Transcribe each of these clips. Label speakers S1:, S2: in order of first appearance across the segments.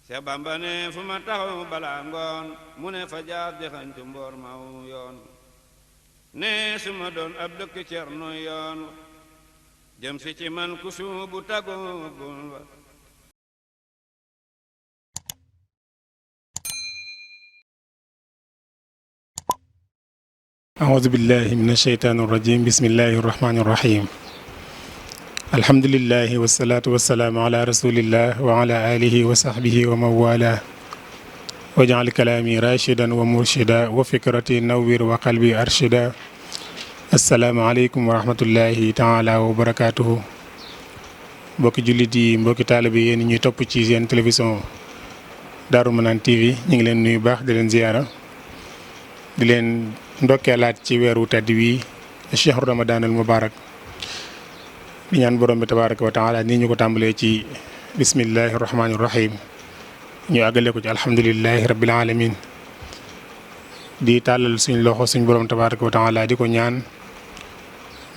S1: Seex Bamba ne fu ma taxaw balaa ngoon mu ne fa jaar jaxañtu mboor maw yoon ne su ma doon ab dëkk cerno yoon jëm si ci man ku suubu tagubul wa
S2: أعوذ بالله من الشيطان الرجيم بسم الله الرحمن الرحيم الحمد لله والصلاة والسلام على رسول الله وعلى آله وصحبه ومن والاه واجعل كلامي راشدا ومرشدا وفكرتي نور وقلبي أرشدا السلام عليكم ورحمة الله تعالى وبركاته mbokki jullit yi mbokki taalibe yi yéen ñuy topp ci seen télévision Darou Manane TV ñu ngi leen nuyu baax di leen ziyaara di leen ndokkeelaat ci weeru tedd wi chehru ramadan al mubarak di ñaan borom bi tabaraka wa taala nii ñu ko tàmbalee ci bismillahi rahmaani rahim ñu àggale ko ci alhamdulillahi rabbil alamin di tàllal suñ loxo suñ borom tabaraka wa taala di ko ñaan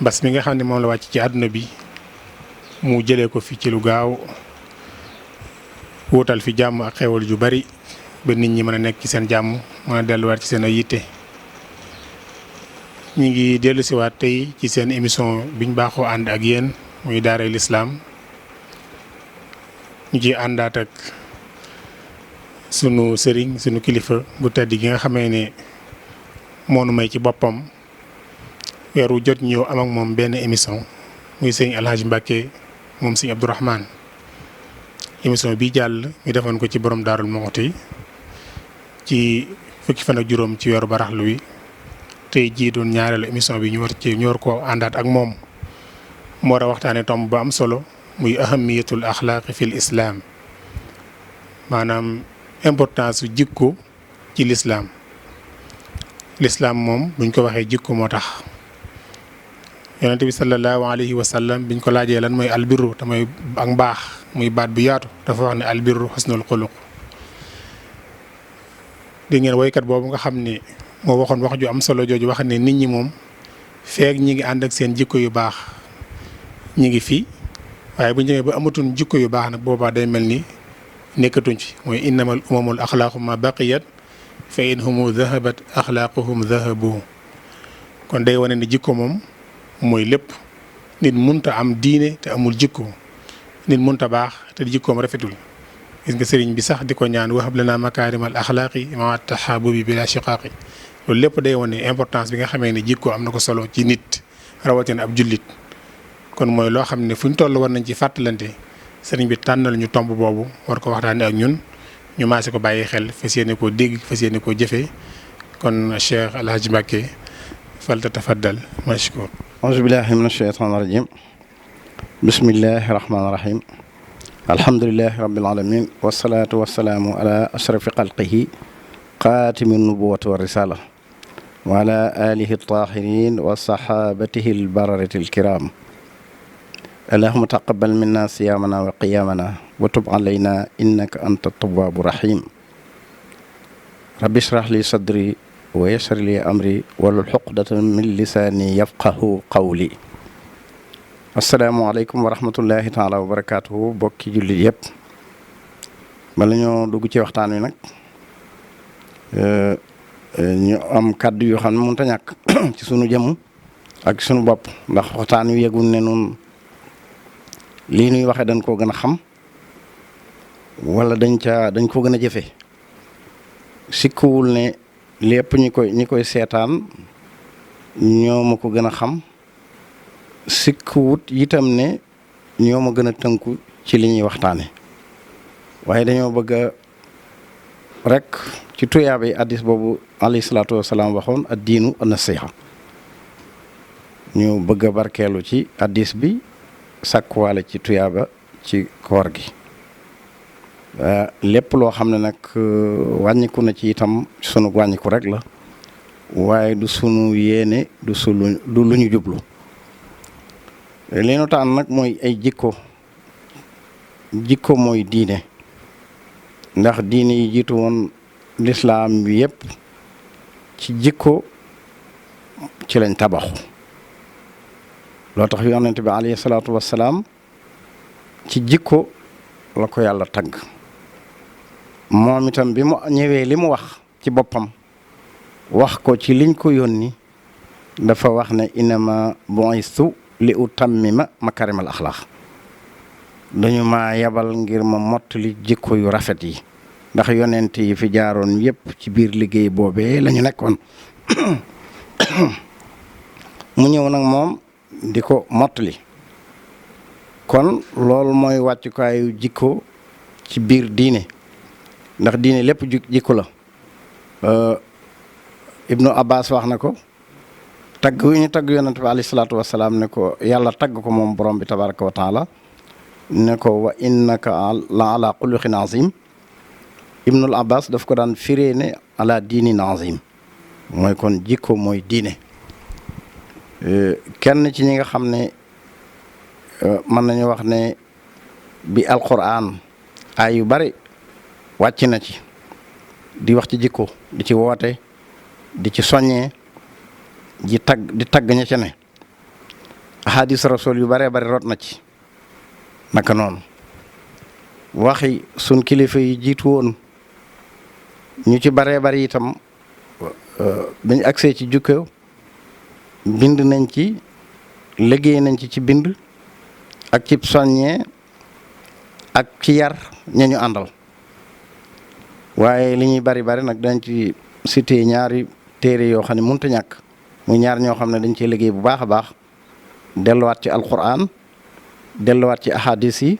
S2: mbas mi nga xam ne moom la wàcc ci àdduna bi mu jëlee ko fi ci lu gaaw wuutal fi jàmm ak xewal ju bari ba nit ñi mën a nekk ci seen jàmm mën a delluwaat ci seen ay yitte ñi ngi dellu siwaat tey ci seen émission biñ baaxoo ànd ak yéen muy daaray lislaam ñu ciy àndaat ak sunu sëriñ sunu kilifa bu tedd gi nga xamee ne moonu may ci boppam weeru jot ñëw am ak moom benn émission muy sëñ Alhaji Mbàkke moom sëñ Abdourahmane émission bi jàll ñu defoon ko ci borom Daarul Muxti ci fukki fan ak juróom ci weeru baraxlu wi tey jii doon ñaareelu émission bi ñu war koo àndaat ak moom mu war a waxtaane tomb ba am solo muy ahamiyatul axlaaqi fil islaam maanaam importance su jikko ci lislaam moom buñ ko waxee jikko moo tax yonente bi sallallahu alayhi wa sallam biñ ko laajee lan mooy albirru te mooy ak mbaax muy baat bu yaatu dafa wax ne albirru xusnul xuluq di ngeen woykat boobu nga xam ne moo waxoon wax ju am solo jooju wax ne nit ñi moom feek ñi ngi ànd ak seen jikko yu baax ñi ngi fi waaye bu ñu demee ba amatuñ jikko yu baax nag boobaa day mel ni nekkatuñ fi mooy innamal umamul axlaaqu ma baqiyat fa in humu dahabat axlaaquhum dahabu kon day wane ne jikko moom mooy lépp nit munta am diine te amul jikko nit munta baax te jikkoom rafetul gis nga sëriñ bi sax di ko ñaan wahab lana makaarimal axlaaqi ma taxaabubi bila shiqaaqi loolu lépp day wane importance bi nga xamee ne jikko am na ko solo ci nit rawatina ab jullit kon mooy loo xam ne fu ñu toll war nañ ci fàttalante sëriñ bi tànnal ñu tomb boobu war ko waxtaanee ak ñun ñu maase ko bàyyi xel fas yéene koo dégg fas yéene koo jëfee kon Cheikh Alhaji Mbàkke falta tafaddal mashkur
S3: auzu billahi min asheytaan rajim bismillahi rahmaani rahim alhamdulilahi rabbil alamin wasalaatu wasalaamu ala ashrafi xalqihi xaatimi nubuwati wa risala wa ala alihi tahirin wa sahabatihi albararati alkiram allahuma taqabal minna siyamana wa qiyamana wa tub alayna innaka anta tawwabu rahim rabbi shrah li sadri wa yassir li amri wahlul uqdatan min lisaani yafqahu qawli asalaamaaleykum wa rahmatullahi taala wa barakaatuhu bokki jullit yëpp bala ñoo dugg ci waxtaan wi nag ñu am kàddu yoo xam ne mënut a ñàkk ci sunu jëmm ak sunu bopp ndax waxtaan wi yëgul ne nun lii nuy waxee dañ koo gën a xam wala dañ ko gën a jëfe sikkuwul ne lépp ñi koy seetaan ñoo ma ko gën a xam sikkuwut itam ne ñoo ma gën a tënku ci li ñuy waxtaane waaye dañoo bëgg a rek ci tuyaaba yi addis boobu alayhi salaatu wasalaam waxoon ad diinu an-nasiha ñu bëgg a barkeelu ci addis bi sàkkuwaale ci tuyaaba ci koor gi lépp loo xam ne nag wàññiku na ci itam sunu wàññiku rek la waaye du sunu yéene du lu ñu jublu li nu taan nag mooy ay jikko mooy diine ndax diine yi jiitu woon lislaam bi yëpp ci jikko ci lañ tabaxu loo tax yonent bi alayhi salaatu wassalaam ci jikko la ko yàlla tagg moom itam bi mu ñëwee li mu wax ci boppam wax ko ci liñ ko yónni dafa wax ne innama bu'istu li utammima makarimal axlaax dañu ma yabal ngir ma mottali jikko yu rafet yi ndax yonent yi fi jaaroon yépp ci biir liggéey boobee la ñu nekkoon mu ñëw nag moom di ko mottali kon loolu mooy wàccukaayu jikko ci biir diine ndax diine lépp jikko la Ibnu Abbas wax na ko tagg wi ñu tagg yonent bi alayhi salaatu wasalaam ne ko yàlla tagg ko moom borom bi tabaraka wa taala ne ko wa innaka la ala xuluqin azim Ibnul Abbas daf ko daan firee ne ala diinin azim mooy kon jikko mooy diine kenn ci ñi nga xam ne mën nañu wax ne bi alquran ay yu bari wàcc na ci di wax ci jikko di ci woote di ci soññee di tagg ña ca ne ahadis rasul yu baree bari rot na ci naka noonu waxi sun kilifa yi jiitu woon ñu ci baree bari itam biñ agsee ci jukko bind nañ ci liggéey nañ ci bind ak ci soññee ak ci yar ñañu àndal waaye li ñuy bari nag dañ ci cité ñaari téere yoo xam ne mënut a ñàkk muy ñaar ñoo xam ne dañ cee liggéey bu baax a baax delluwaat ci alquran delluwaat ci ahadis yi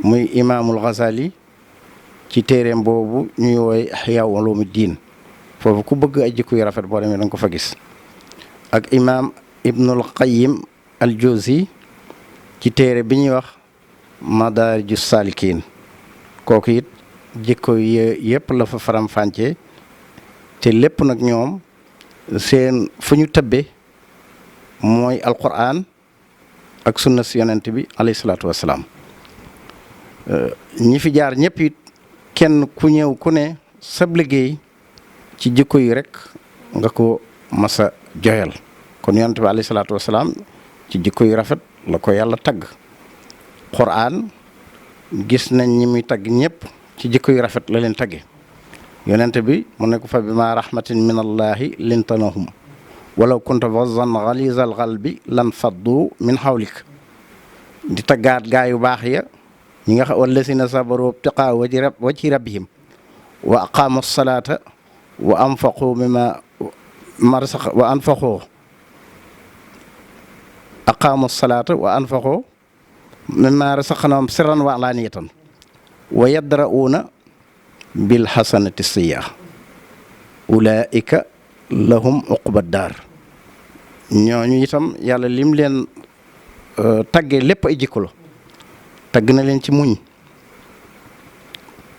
S3: muy imaamul Ghazali ci téereem boobu ñuy woy Ihya Ulumuddin foofu ku bëgg ay jikko yu rafet boo demee da nga ko fa gis ak imaam Ibnul Qayyim al-Jawzi ci téere bi ñuy wax Madaariju Saalikiin kooku it jikko yëpp la fa faram-fàccee te lépp nag ñoom seen fu ñu tëbbe mooy alquran ak sunna si yonent bi alayhi salaatu wassalaam ñi fi jaar ñëpp it kenn ku ñëw ku ne sab liggéey ci jikko yi rek nga ko masa joyal kon yonent bi alayhi salaatu wassalaam ci jikko yu rafet la ko yàlla tagg quran gis nañ ñi muy tagg ñëpp ci jikko yu rafet la leen tagge yonent bi mu ne ko fa bima rahmatin min allahi lintanahum walaw kunta fazzan ghalizal qalbi lan faddu min hawlik di taggaat gaa yu baax ya ñi nga xam wallazina sabaru ibtiqaa wajhi rabbihim wa aqaamu salata wa anfaqu mimma marsaqa wa anfaqu aqaamu salata wa anfaqu mimma razaqnahum sirran wa alaaniyatan wa yadra'uuna bil hasanati sayyi'a ulaa'ika lahum uqba daar ñooñu itam yàlla lim leen tagge lépp ay jikko la tagg na leen ci muñ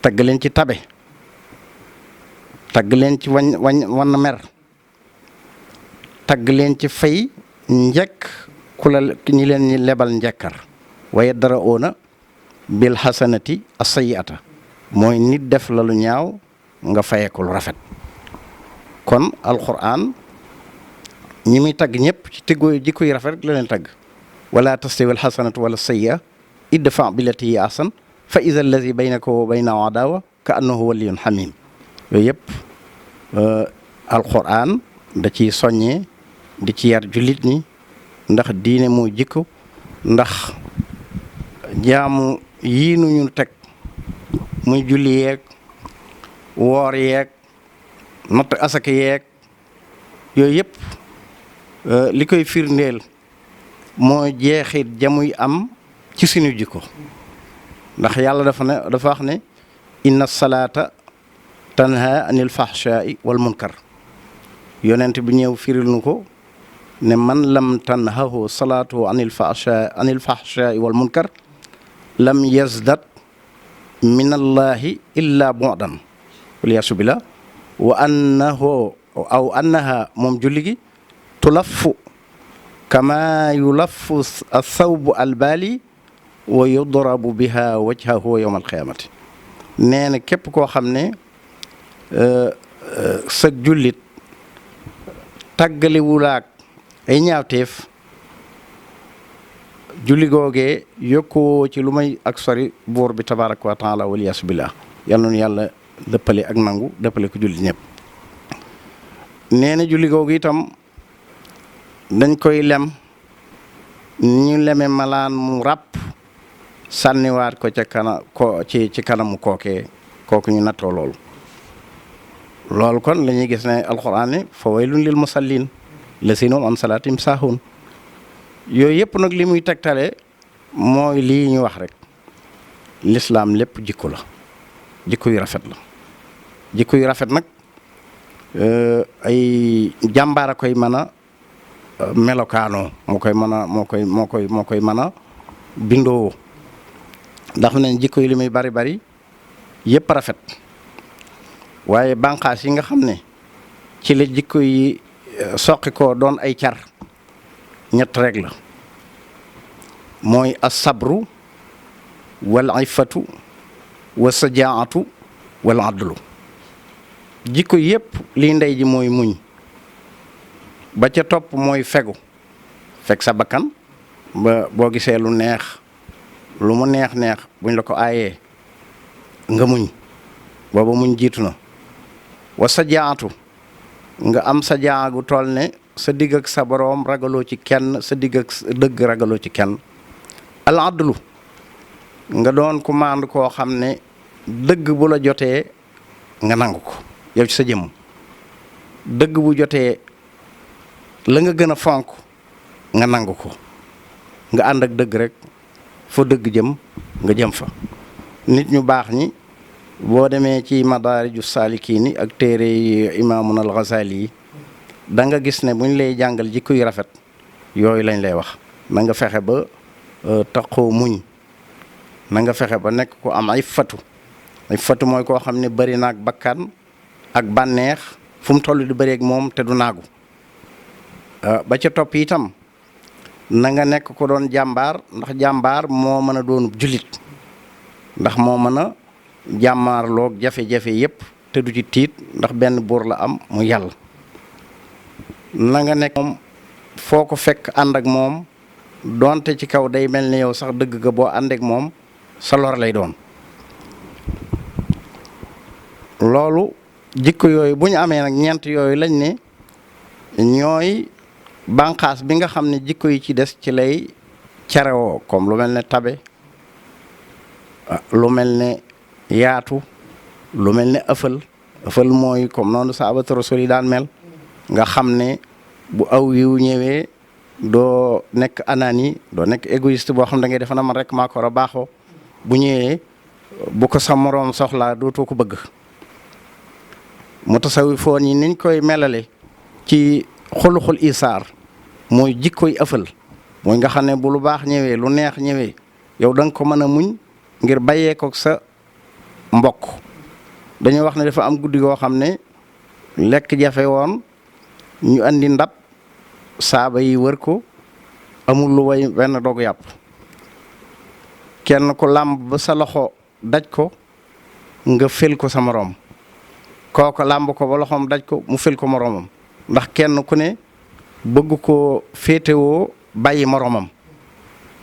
S3: tagg leen ci tabe tagg leen ci wan mer tagg leen ci fay njëkk ku la ñi leen ñi lebal njëkkar waaye dara oona bil hasanati as-sayyi'ata mooy nit def la lu ñaaw nga fayekul rafet kon alquran ñi muy tagg ñëpp ci tëggoo jikko yi rafet rek la leen tagg wala tastawi alxasanatu wala sayyi'a idfa billati hiya ahsan fa iza allazi baynaka wa baynahu adawa ka annahu waliyyun hamim yooyu yëpp alquran da ciy soññee di ci yar jullit ñi ndax diine moo jikko ndax jaamu yii nu ñu teg muy julli yeeg woor yeeg natt asaka yeeg yooyu yëpp li koy firndeel moo jeexit jamuy am ci suñu jikko ndax yàlla dafa wax ne inna salaata tanha anil fahshaai wal munkar yonent bi ñëw firil nu ko ne man lam tanhahu salaatu anil fahshaai wal munkar lam yazdat min allahi illa bu'dan waliyaasu billah wa annaha moom julli gi tulaffu kama yulaffu athawbu albali wa yudrabu biha wajhahu yawma alqiyamati nee na képp koo xam ne sa jullit tàggalewulaak ay ñaawteef julli googee yokkoo ci lu may ak sori buur bi tabaraka wa taala waliyaasu billah yal na nu yàlla dëppale ak nangu dëppale ko julli ñëpp. nee na julli googu itam dañ koy lem ñu leme malaan mu ràpp sànniwaat ko ca ci kanamu kooku ñu nattoo loolu kon la ñuy gis ne alxuraan ne fa waylun lil musallin lazina hum an salaatim saahuun yooyu yëpp nag li muy tegtale mooy lii ñu wax rek lislaam lépp jikko la jikko yu rafet la jikko yu rafet nag ay jàmbaar a koy mën a melokaanoo moo koy mën a bindoo ndax ne jikko yi li muy bari yëpp rafet waaye bànqaas yi nga xam ne ci la jikko yi soqi ko doon ay car ñett rek la mooy as-sabru wal iffatu wa sajaatu wal adlu jikko yëpp lii ndey ji mooy muñ ba ca topp mooy feg sa bakkan ba boo gisee lu mu neex buñ la ko aayee nga muñ booba muñ jiitu na wa sajaatu nga am sajaa gu toll ne sa digg ak sa boroom ragaloo ci kenn sa digg ak dëgg ragaloo ci kenn al adlu nga doon commande koo xam ne dëgg bu la jotee nga nangu ko yow ci sa jëmm dëgg bu jotee la nga gën a fonk nga nangu ko nga ànd ak dëgg rek foo dëgg jëm nga jëm fa nit ñu baax ñi boo demee ci madaariju saalikiini ak téere imaamun al Ghazali yi da nga gis ne buñ lay jàngal jikko yu rafet yooyu lañ lay wax na nga fexe ba taqoo muñ na nga fexe ba nekk ko am ay fatu mooy koo xam ne bari naag bakkan ak bànneex fu mu toll di bëri ak moom te du naagu ba ca topp itam na nga nekk ko doon jàmbaar ndax jàmbaar moo mën a doon jullit ndax moo mën a jàmmaarloog jafe-jafe yépp te du ci tiit ndax benn buur la am mu yàlla na nga nekk moom foo ko fekk ànd ak moom donte ci kaw day mel ni yow sax dëgg ga boo ànd ak moom sa lor lay doon loolu jikko yooyu bu ñu amee nag ñeent yooyu lañ ne ñooy bànqaas bi nga xam ne jikko yi ci des ci lay cerewoo comme lu mel ne tabe lu mel ne yaatu lu mel ne ëffal mooy comme noonu sahabatu rasul yi daan mel nga xam ne bu aw yiw ñëwee doo nekk anani doo nekk égoïste boo xam da ngay defe na man rek maa ko war a baaxoo bu ñëwee bu ko sa moroom soxlaa dootoo ko bëgg mutasawifoon yi niñ koy melale ci xuluxul isaar mooy jikkoy ëffal mooy nga xam ne bu lu baax ñëwee lu neex ñëwee yow da nga ko mën a muñ ngir bàyyee ko sa mbokk dañuy wax ne dafa am guddi goo xam ne lekk jafe woon ñu andi ndab saaba yi wër ko amul lu way benn dogu yàpp kenn ko làmb ba sa loxo daj ko nga fel ko sa moroom kooko làmb ko ba loxoom daj ko mu fel ko moroomam ndax kenn ku ne bëgg ko féetewoo bàyyi moroomam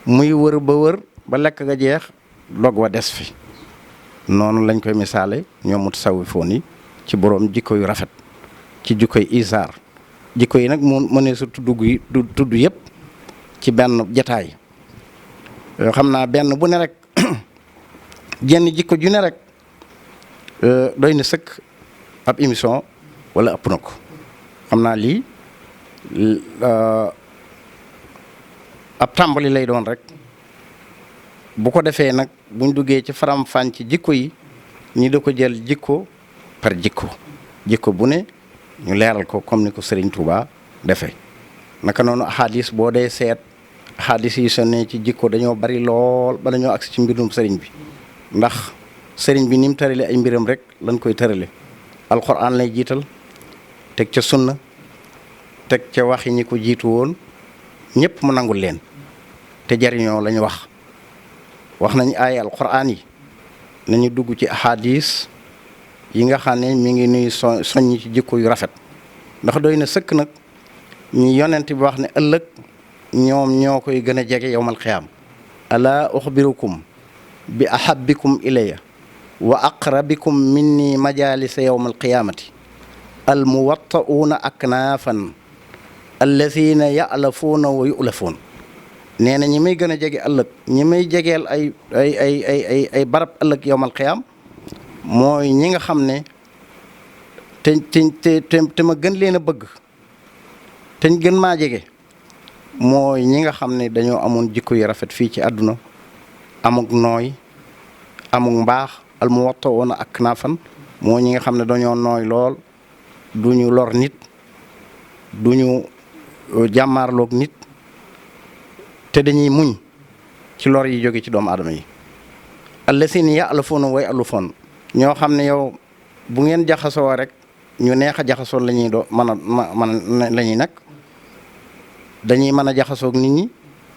S3: muy wër ba lekk ga jeex dog wa des fi noonu lañ koy misaale ñoom mutasawwifoon yi ci boroom jikko yu rafet ci jikkoy isaar jikko yi nag mu mënee su tudd yëpp ci benn jataay yoo xam naa benn bu ne rek jenn jikko ju ne rek doy na sëkk ab émission wala ëpp na ko xam naa lii ab tàmbali lay doon rek bu ko defee nag buñ duggee ci faram fànn ci jikko yi ñi da ko jël jikko par jikko bu ne ñu leeral ko comme ni ko Serigne Touba defee naka noonu ahadis boo dee seet ahadis yi sonne ci jikko dañoo bari lool ba dañoo agsi ci mbirum Serigne bi ndax Serigne bi ni mu tërale ay mbiram rek lañ koy tërale alxuraan lay jiital teg ca sunna teg ca waxi ñi ko jiitu woon ñëpp mu nangul leen te jariñoo lañu wax nañ ay alxuraan yi nañu dugg ci ahadis yi nga xam ne mi ngi nuy soññ ci jikko yu rafet ndax doy na sëkk nag ñu yonent bi wax ne ëllëg ñoom ñoo koy gën a jege yowmal xiyaam ala uxbirukum bi ahabbikum ilayya wa aqrabikum minni majalisa yawma alqiyamati almuwatta'uuna aknaafan allazina ya'lafuuna wa yu'lafuun. nee na ñi may gën a jege ëllëg ñi may jegeel ay barab ëllëg yawmal qiyaam mooy ñi nga xam ne te ma gën leen a bëgg te ñu gën maa jege mooy ñi nga xam ne dañoo amoon jikko yu rafet fii ci àdduna amuk nooy amuk mbaax almuwatta'uuna aknaafan mooy ñi nga xam ne dañoo nooy lool duñu lor nit duñu jàmmaarloog nit te dañuy muñ ci lor yi jóge ci doomu aadama yi. allazina ya'lafuuna wa ya'lafuun ñoo xam ne yow bu ngeen jaxasoo rek ñu neex a jaxasoo la ñuy la ñuy nag dañuy mën a jaxasoog nit ñi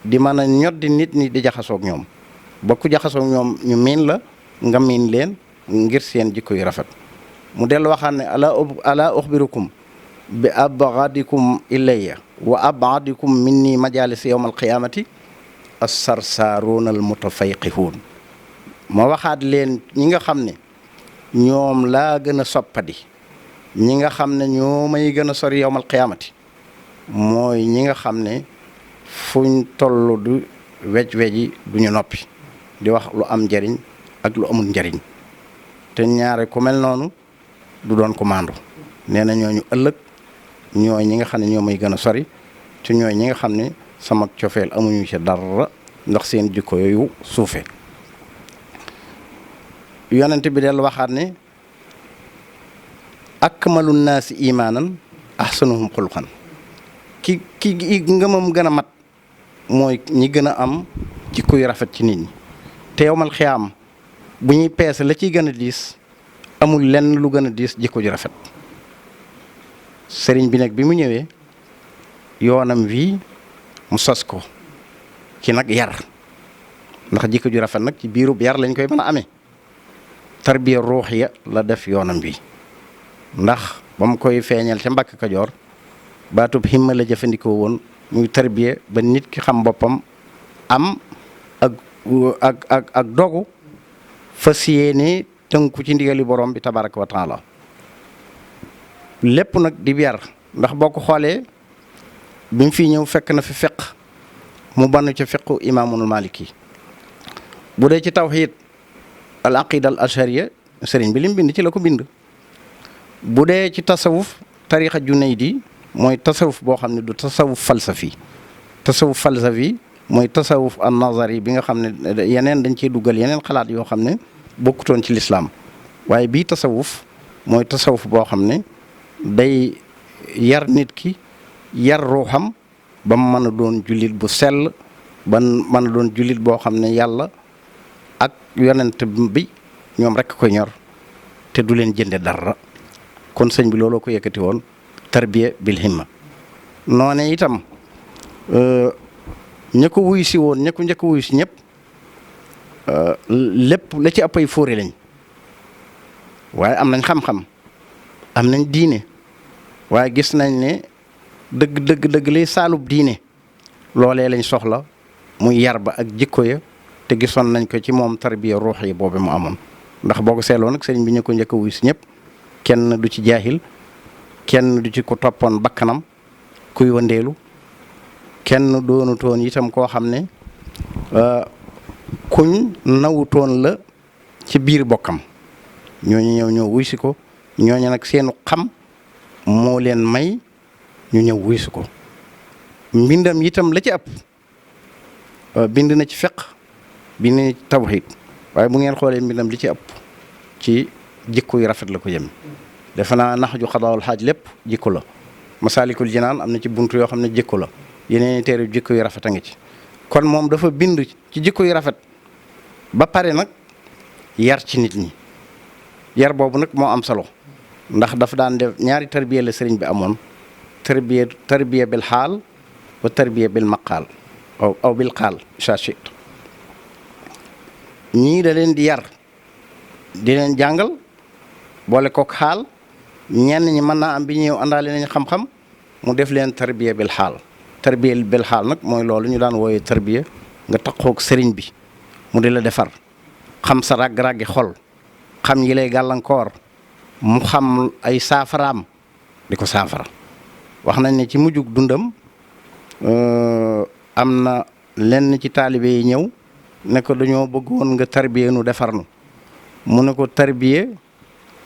S3: di mën a ñoddi nit ñi di jaxasoog ñoom ba ku jaxasoog ñoom ñu miin la nga miin leen ngir seen jikko yu rafet. mu dellu waxaat ne ala uxbirukum bi abghadikum ilayya wa ab'adikum minni majalis yawm alqiyamati as-sarsaaruuna al-mutafayqihuun. ma waxaat leen ñi nga xam ne ñoom laa gën a soppadi ñi nga xam ne ñoo may gën a sori yawm alqiyamati mooy ñi nga xam ne fuñ toll du wej-weji duñu noppi di wax lu am njariñ ak lu amul njariñ te ñaare ku mel noonu du doon ko maandu. nee na ñooñu ëllëg ñooy ñi nga xam ne ñoo may gën a sori te ñooy ñi nga xam ne sama cofeel amuñu ci dara ndax seen jikko yooyu suufe. yonent bi del waxaat ne akmalu naasi imaanan ahsanuhum xuluqan ki ngëmam gën a mat mooy ñi gën a am jikko yu rafet ci nit ñi. te yowmal xiyaam bu ñuy peese la ciy gën a diis amul lenn lu gën a diis jikko ju rafet. sëriñ bi nag bi mu ñëwee yoonam wii mu sos ko ci nag yar ndax jikko ju rafet nag ci biirub yar lañ koy mën a amee. tarbiya ruuxiya la def yoonam bi ndax ba mu koy feeñal ca Mbàkke Kajoor baatub himma la jëfandikoo woon muy tarbiya ba nit ki xam boppam am ak dogu fas yéene tënku ci ndigali borom bi tabaraka wa taala lépp nag di yar ndax boo ko xoolee bi mu fi ñëw fekk na fi fiq mu bann ca fiqu imaamul maliki bu dee ci tawxiid al aqida al ashariya sëriñ bi lim bind ci la ko bind. bu dee ci tasawuf tarixa junaydi mooy tasawuf boo xam ne du tasawuf falsafi mooy tasawuf an nazari bi nga xam ne yeneen dañ cee duggal yeneen xalaat yoo xam ne bokkutoon ci lislaam waaye bii tasawuf mooy tasawuf boo xam ne day yar nit ki yar ruuxam ba mu mën a doon jullit bu sell ba mën a doon jullit boo xam ne yàlla ak yonent bi ñoom rekk ko ñor te du leen jënde dara. kon sëñ bi looloo ko yëkkati woon tarbiya bil himma. noone itam ña ko wuy si woon ña ko njëkk wuy si ñëpp lépp la ci ëpp ay fóore lañ waaye am nañ xam-xam am nañ diine waaye gis nañ ne dëgg liy saalub diine loolee lañ soxla muy yar ba ak jikko ya te gisoon nañ ko ci moom tarbiya ruux yi boobu mu amoon. ndax boo ko seetloo nag sëriñ bi ñu ko njëkk wuy si ñëpp kenn du ci jaahil kenn du ci ku toppoon bakkanam kuy wandeelu kenn doonutoon itam koo xam ne kuñ nawutoon la ci biir bokkam ñooñu ñëw wuy si ko ñooñu nag seenu xam moo leen may ñu ñëw wuy si ko. mbindam itam la ci ëpp bind na ci fiqh bind na ci tawhid waaye bu ngeen xoolee mbindam li ci ëpp ci jikko yu rafet la ko jëm. defe naa nax ju xadaawul xaaj lépp jikko la. masaalikul jinaan am na ci buntu yoo xam ne jikko la yeneen i téere jikko yu rafet a ngi ci. kon moom dafa bind ci jikko yu rafet ba pare nag yar ci nit ñi yar boobu nag moo am solo ndax dafa daan def ñaari tarbiya la sëriñ bi amoon tarbiya bil xaal wa tarbiya bil maqaal aw bil xaal chachit ñii da leen di yar di leen jàngal boole kook xaal ñenn ñi mën naa am bi ñëw àndaale nañ xam-xam mu def leen tarbiya bil xaal. tarbiya bil xaal nag mooy loolu ñu daan wooyee tarbiya nga taxoog sëriñ bi mu di la defar xam sa ràgg-ràggi xol xam yi lay gàllankoor mu xam ay saafaraam di ko saafara. wax nañ ne ci mujjug dundam am na lenn ci taalibe yi ñëw ne ko dañoo bëggoon nga tarbiye nu defar nu mu ne ko tarbiye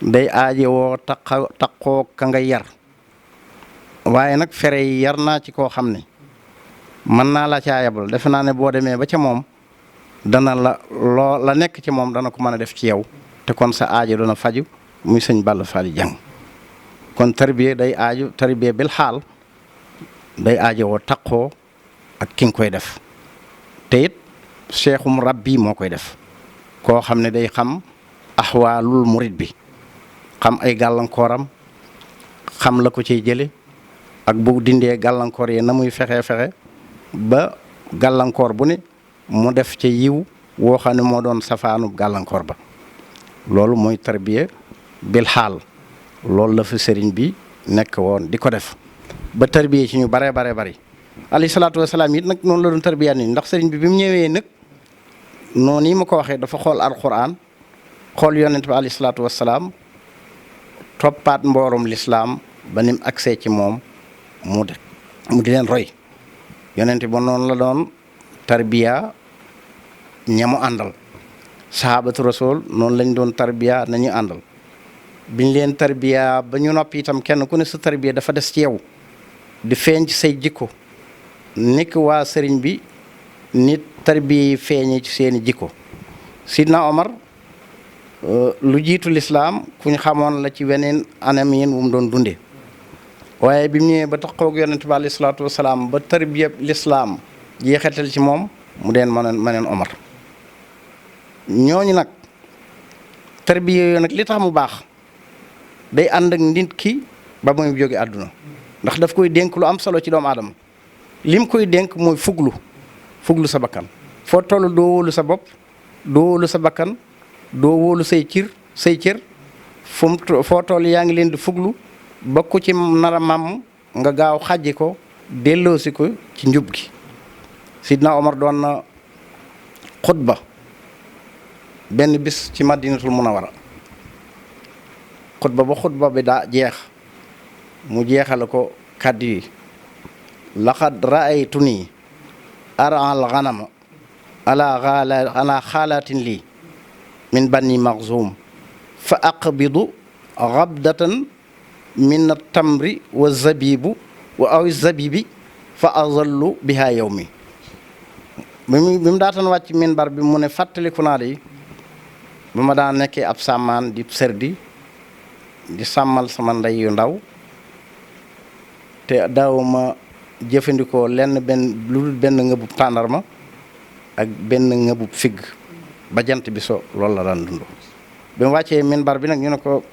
S3: day aaje woo taqoo ka nga yar waaye nag fere yi yar naa ci koo xam ne mën naa la caa yabal defe naa ne boo demee ba ca moom dana la nekk ci moom dana ko mën a def ci yow te kon sa aajo dana faju muy sëñ Balla Fally Dieng kon tarbiye day aaju tarbiye bil xaal day aajo woo taqoo ak ki nga koy def te it cheikhum rabbi moo koy def koo xam ne day xam axwaalul murid bi xam ay gàllankooram xam la ko ciy jële ak bu dindee gàllankoor yi na muy fexe ba gàllankoor bu ne mu def ca yiw woo xam ne moo doon safaanu gàllankoor ba loolu mooy tarbiya bil xaal loolu la fi sëriñ bi nekk woon di ko def ba tarbiya ci ñu bare bari alayhi salaatu wasalaam it nag noonu la doon tarbiya ni ndax sëriñ bi mu ñëwee nag noonu yi ma ko waxee dafa xool alquran xool yonent bi alayhi salaatu wasalaam toppaat mboorum lislaam ba nim agsee ci moom mu di leen roy yonent bi noonu la doon tarbiya ñamu àndal sahabatu rasul noonu lañ doon tarbiya nañu àndal biñ leen tarbiya ba ñu noppi itam kenn ku ne sa tarbiya dafa des ci yow di feeñ ci say jikko nekk waa sëriñ bi nit tarbiya yi feeñee ci seeni jikko Sidna Omar lu jiitu lislaam ku ñu xamoon la ci weneen anam yin wu mu doon dunde waaye bi mu ñëwee ba taxaw ak yonent bi alayhi salaatu wasalaam ba tarbiya lislaam jeexatal ci moom mu deen maneen Omar ñooñu nag tarbiya yooyu nag li tax mu baax day ànd ak nit ki ba muy jóge àdduna ndax daf koy dénk lu am solo ci doomu aadama lim koy dénk mooy fuglu sa bakkan foo toll doo wóolu sa bopp doo wóolu sa bakkan doo wóolu say cër foo toll yaa ngi leen di fuglu ba ku ci nar a màmm nga gaaw xàjji ko delloosi ko ci njub gi Sidna Omar doon na xutba benn bis ci Madinatul Munawwara xutba bi daa jeex mu jeexale ko kàddu yi laqad ra'aytuni ar'al ghanama ala xaalatin lii min bani maxzum fa aqbidu ghabdatan min at-tamri wa zabibu wa aw zabibi fa azallu biha yawmi bi mu daatan wàcc minbar bi mu ne fàttaliku naa de bu ma daan nekkee ab sàmmaan di serdi di sàmmal sama ndey yu ndaw te daawuma jëfandikoo lu dul benn ngëbub tàndarma ak benn ngëbub figg ba jant bi so loolu la daan dund bi mu wàccee minbar bi nag ñu ne ko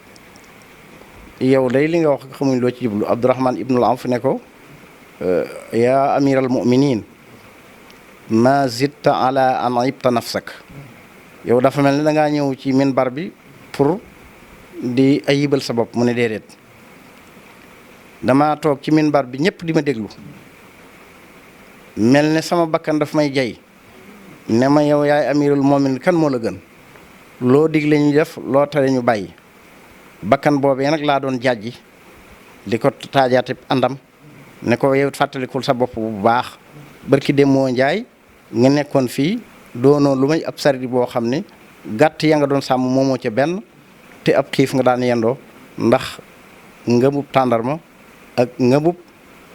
S3: yow day li nga wax xamuñ loo ci jublu Abdurahman ibnul Awf ne ko yaa amiral muminin ma zitta ala an ibta nafsak yow dafa mel ni da ngaa ñëw ci minbar bi pour di ayibal sa bopp mu ne déedéet dama toog ci minbar bi ñëpp di ma déglu mel ne sama bakkan daf may jay ne ma yow yaay amirul mu'minin kan moo la gën loo digle ñu def loo tere ñu bàyyi bakkan boobee nag laa doon jàjji di ko taajaate àndam ne ko yow fàttalikul sa bopp bu baax barki dem moo njaay nga nekkoon fii doonoo lu may ab sardi boo xam ne gàtt ya nga doon sàmm moomoo ca benn te ab xiif nga daan yendoo ndax ngëbub tàndarma ak ngëbub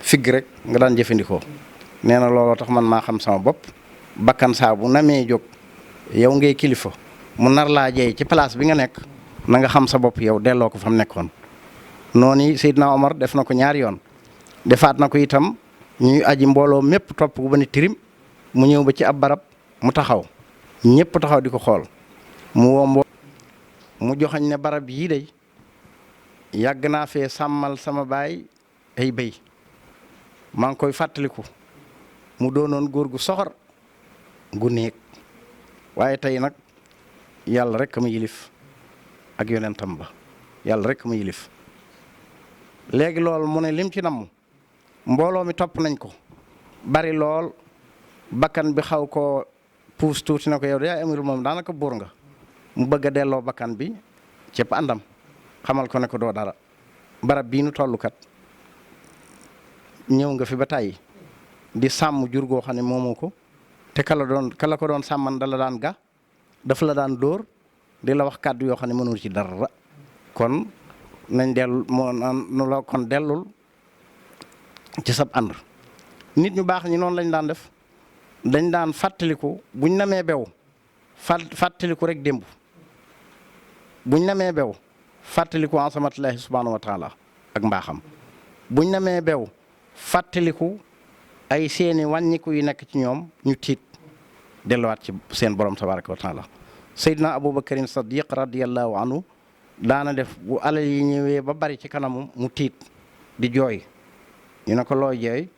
S3: figg rek nga daan jëfandikoo nee na looloo tax man maa xam sama bopp bakkan saa bu namee jóg yow ngay kilifa mu nar laa jeey ci place bi nga nekk na nga xam sa bopp yow delloo ko fa mu nekkoon noonu Seydina Omar def na ko ñaari yoon defaat na ko itam ñuy aji mbooloo mépp topp ko ba ni tirim mu ñëw ba ci ab barab mu taxaw ñëpp taxaw di ko xool mu woo mu joxañ ne barab yii day yàgg naa fee sàmmal sama baay ay béy maa ngi koy fàttaliku mu doonoon góor gu soxor gu néeg waaye tey nag yàlla rek ma yilif ak yonentam ba yàlla rek ma yilif léegi loolu mu ne lim ci namm mbooloo mi topp nañ ko bari lool bakkan bi xaw ko puus tuuti na ko yow de yaay amirul moom daanaka buur nga mu bëgg a delloo bakkan bi cëpp àndam xamal ko ne ko doo dara barab bii nu tollukat ñëw nga fi ba tàyyi di sàmm jur goo xam ne moomoo ko te kala ko doon sàmman dala daan ga dafa la daan dóor di la wax kàddu yoo xam ne mënul ci dara kon nañ dellu moo nu la kon dellul ci sab ànd nit ñu baax ñi noonu lañ daan def dañ daan fàttaliku buñ namee bew fàttaliku rek démb buñ namee bew fàttaliku asamatullahi subhanahu wa taala ak mbaaxam buñ namee bew fàttaliku ay seeni wàññiku yu nekk ci ñoom ñu tiit delluwaat ci seen borom tabaraka wa taala Seydina Aboubacarin Sadiq radiyallahu anhu daana def bu alal yi ñëwee ba bari ci kanamu mu tiit di jooy ñu ne ko looy jooy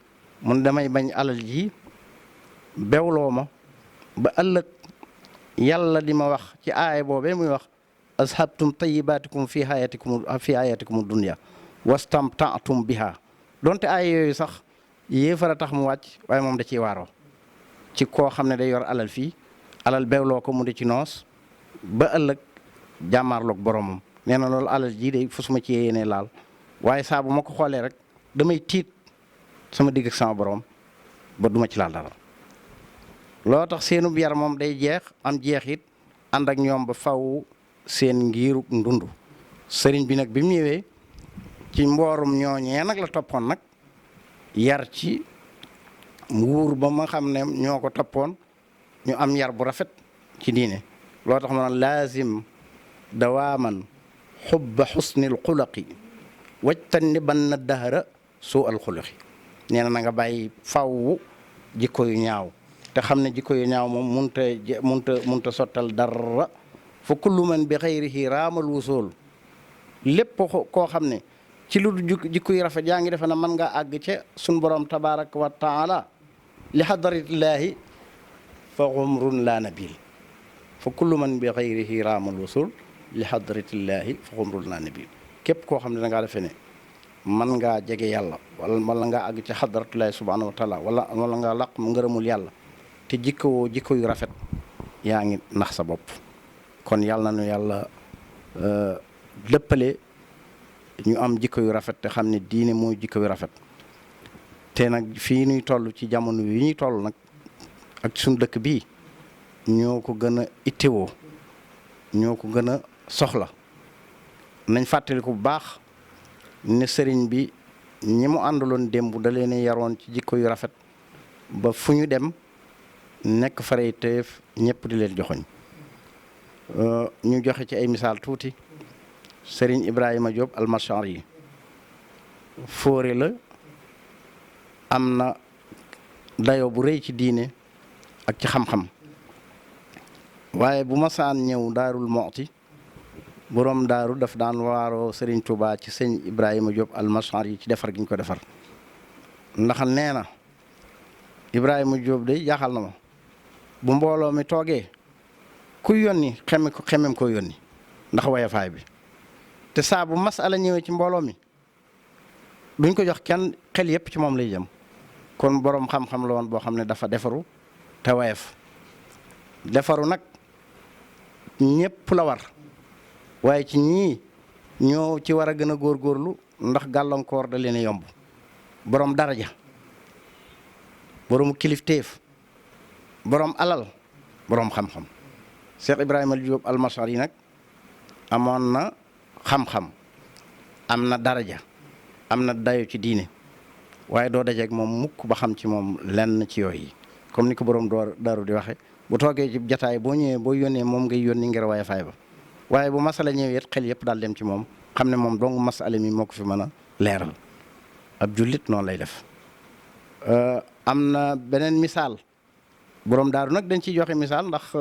S3: mun damay bañ alal ji bewloo ma ba ëllëg yàlla di ma wax ci aaya boobee muy wax ashabtum tayyibatikum fi hayatikum dunya wastamta'tum biha donte aaya yooyu sax yéefara tax mu wàcc waaye moom da ciy waaroo ci koo xam ne day yor alal fii alal bewloo ko mu di ci noos ba ëllëg jàmmaarloog boromam nee na loolu alal jii de fu suma ci yéene laal waaye saa bu ma ko xoolee rek damay tiit sama digg ak sama borom ba duma ci laal dara loo tax seenub yar moom day jeex am jeexit ànd ak ñoom ba faw seen ngiiru ndund sëriñ bi nag bi mu ñëwee ci mboorum ñooñee nag la toppoon nag yar ci nguur ba ma xam ne ñoo ko toppoon ñu am yar bu rafet ci diine loo tax ma naan laazim dawaaman xubba xusnil xulaqi wajtanni banna dahra suu al xuluqi nee na nga bàyyi faw jikko yu ñaaw te xam ne jikko yu ñaaw moom munta sottal dara fa kullu man bi xayrihi raamal wusool lépp koo xam ne ci lu jikko yu rafet yaa ngi defe na mën nga àgg ca sun borom tabaraka wa taala li xadaratillaahi fa xumrun la nabil fa kullu man bi xayrihi raamal wusool li xadaratillaahi fa xumrun la nabil képp koo xam ne da ngaa defe ne mën ngaa jege yàlla wala ngaa àgg ci xadaratullaahi subhanahu wa taala wala ngaa laq mu ngërëmul yàlla te jikkowoo jikko yu rafet yaa ngi nax sa bopp kon yàlla na nu yàlla dëppale ñu am jikko yu rafet te xam ne diine mooy jikko yu rafet te nag fii ñuy toll ci jamono yi ñuy toll nag ak suñu dëkk bii ñoo ko gën a ittewoo ñoo ko gën a soxla nañ fàttaliku bu baax ne sëriñ bi ñi mu àndaloon démb da leen yaroon ci jikko yu rafet ba fu ñu dem nekk farey teef ñëpp di leen joxoñ ñu joxe ci ay misaal tuuti sëriñ Ibrahima Diop almachar yi fóore la am na dayo bu rëy ci diine ak ci xam-xam waaye bu masaan ñëw daarul moxti borom daaru daf daan waaroo sëriñ Touba ci sëñ Ibrahima Diop almachar yi ci defar gi ñu ko defar ndax nee na Ibrahima Diop de jaaxal na ma bu mbooloo mi toogee ku yónni xemem ko yónni ndax wayafaay bi te saa bu masala ñëwee ci mbooloo mi duñ ko jox kenn xel yépp ci moom lay jëm kon borom xam-xam la woon boo xam ne dafa defaru te wayaf defaru nag ñépp la war waaye ci ñii ñoo ci war a gën a góorgóorlu ndax gàllankoor da leen a yomb borom daraja borom kilifteef borom alal borom xam-xam Cheikh Ibrahima Diop almachar yi nag amoon na xam-xam am na daraja am na dayo ci diine waaye doo dajeeg moom mukk ba xam ci moom lenn ci yooyu comme ni ko borom daaru di waxe bu toogee ci jataay boo ñëwee boo yónnee moom ngay yónni ngir waaye fay ba waaye bu masala ñëwee it xel yëpp daal dem ci moom xam ne moom dong masala mi moo ko fi mën a leeral ab jullit noonu lay def am na beneen misaal borom daaru nag dañ ciy joxe misaal ndax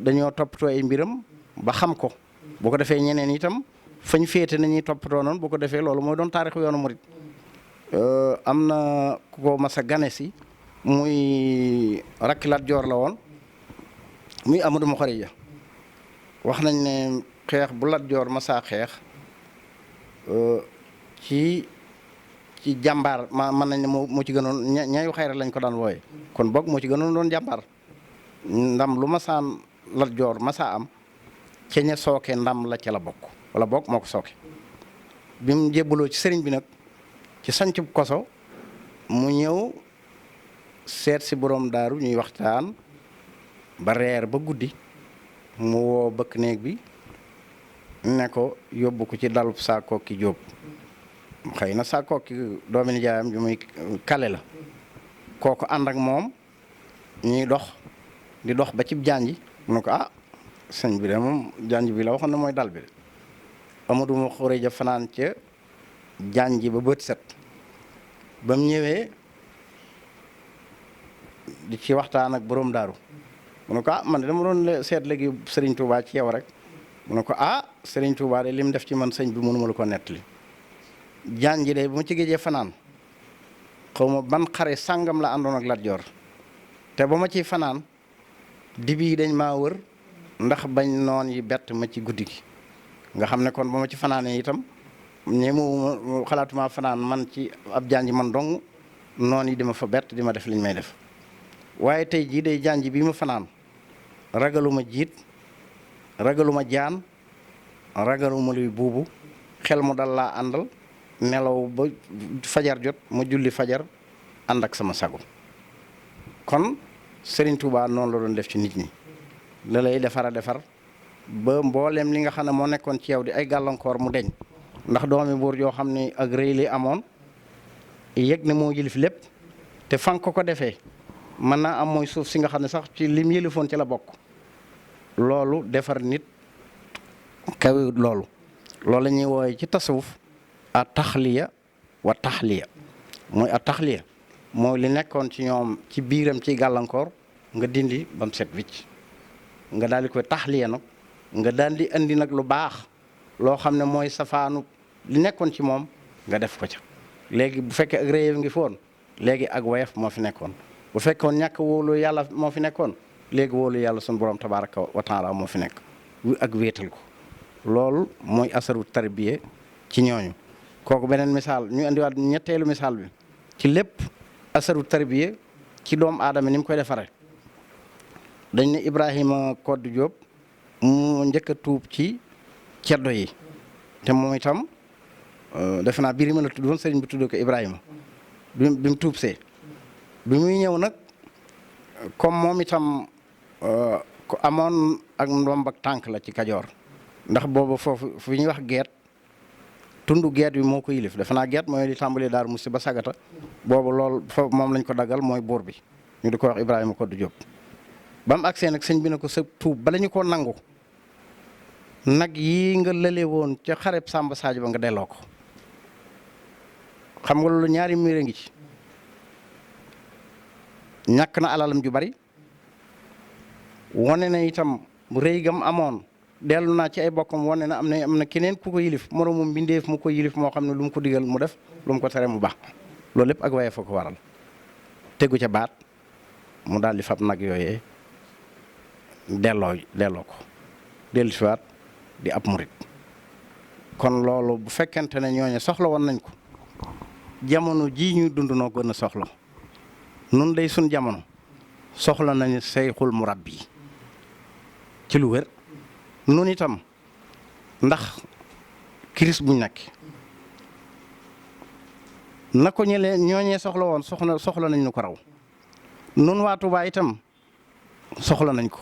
S3: dañoo toppatoo ay mbiram ba xam ko bu ko defee ñeneen itam fañ féete nañuy toppatoo noonu bu ko defee loolu mooy doon taarixu yoonu murit am na ku ko mas a gane si muy rakki Lat Joor la woon muy Amadou Mokhari ja wax nañ ne xeex bu Lat Joor masaa xeex ci jàmbaar mën nañ ne moo ci gënoon ñayu xayra lañ ko daan wooye kon boog moo ci gënoon doon jàmbaar ndam lu masaan Lat Joor masaa am ca ña sooke ndam la ca la bokk wala bokk moo ko sooke bi mu jébbaloo ci sëriñ bi nag ci sancub koso mu ñëw seet si borom daaru ñuy waxtaan ba reer ba guddi mu woo bëkk néeg bi ne ko yóbbu ko ci dalub saa kokki jóob xëy na saa kokki doomi nijaayam ju muy kale la kooku ànd ak moom ñuy dox di dox ba cib janj mu ne ko sëñ bi de moom janj bi la waxoon na mooy dal bi de Amadou ma xuree ja fanaan ca janj ba bët set ba mu ñëwee di ci waxtaan ak borom daaru mu ne ko man de dama doon seet léegi Serigne Touba ci yow rek mu ne ko Serigne Touba de lim def ci man sëñ bi mënuma la ko nettali janj de bu ma ci géejee fanaan xaw ma ban xare sàngam la àndoon ak Lat Joor te ba ma ciy fanaan dibi yi dañ maa wër ndax bañ noon yi bett ma ci guddi gi nga xam ne kon ba ma ci fanaanee itam ñeemu xalaatuma fanaan man ci ab janj man dong noon yi di ma fa bett di ma def liñ may def waaye tey jii day janj bi ma fanaan ragaluma jiit ragaluma jaan ragaluma luy buubu xel mu dal laa àndal nelaw ba fajar jot ma julli fajar ànd ak sama sago kon Serigne Touba noonu la doon def ci nit ñi la lay defar a defar ba mbooleem li nga xam ne moo nekkoon ci yow di ay gàllankoor mu deñ ndax doomi buur yoo xam ne ak rëy li amoon yëg ne moo yilif lépp te fan ko defee mën naa am mooy suuf si nga xam ne sax ci lim yilifoon ci la bokk loolu defar nit kawi loolu la ñuy wooye ci tasawuf a taxliya wa taxliya mooy a taxliya mooy li nekkoon ci ñoom ci biiram ci gàllankoor nga dindi ba mu set wicc nga daal di koy taxliya nag nga daal di indi nag lu baax loo xam ne mooy safaanu li nekkoon ci moom nga def ko ca léegi bu fekkee ak réew ngi foon léegi ak woyof moo fi nekkoon bu fekkoon ñàkk wóolu yàlla moo fi nekkoon léegi wóolu yàlla sunu borom tabaaraka wa taala moo fi nekk ak wéetal ko loolu mooy asaru tarbiye ci ñooñu kooku beneen misaal ñu indiwaat ñetteelu misaal bi ci lépp asaru tarbiye ci doomu aadama ni mu koy defaree dañ ne Ibrahima Koddu Diop mu njëkk a tuub ci ceddo yi te moom itam defe naa Birima la tuddoon sëriñ bi tuddoo ko Ibrahima bi mu tuub see bi muy ñëw nag comme moom itam ku amoon ak ndomb ak tànk la ci Kajoor ndax boobu foofu fu ñuy wax geet tundu geet bi moo ko yilif defe naa geet mooy li tàmbalee Daaru Musti ba Sagata boobu lool foofu moom lañ ko daggal mooy buur bi ñu di ko wax Ibrahima Koddu Diop ba mu agsee nag sëñ bi ne ko sa tuub bala ñu ko nangu nag yi nga lële woon ca xareb Samba Sadio ba nga delloo ko xam nga loolu ñaari mbir a ngi ci ñàkk na alalam ju bari wane na itam rëy gam amoon dellu naa ci ay bokkam wane na am na keneen ku ko yilif moroomu mbindeef mu ko yilif moo xam ne lu mu ko digal mu def lu mu ko tere mu baax loolu lépp ak waye fa ko waral tegu ca baat mu daal di fab nag yooyee delloo ko dellu si waat di ab murit kon loolu bu fekkente ne ñooñu soxla woon nañ ko jamono jii ñuy dund noo gën a soxla nun day sun jamono soxla nañu seyxul murabbi ci lu wér nun itam ndax kiris buñ nekk na ko ñooñee soxla woon soxla nañ ñu ko raw nun waa Tuubaa itam soxla nañ ko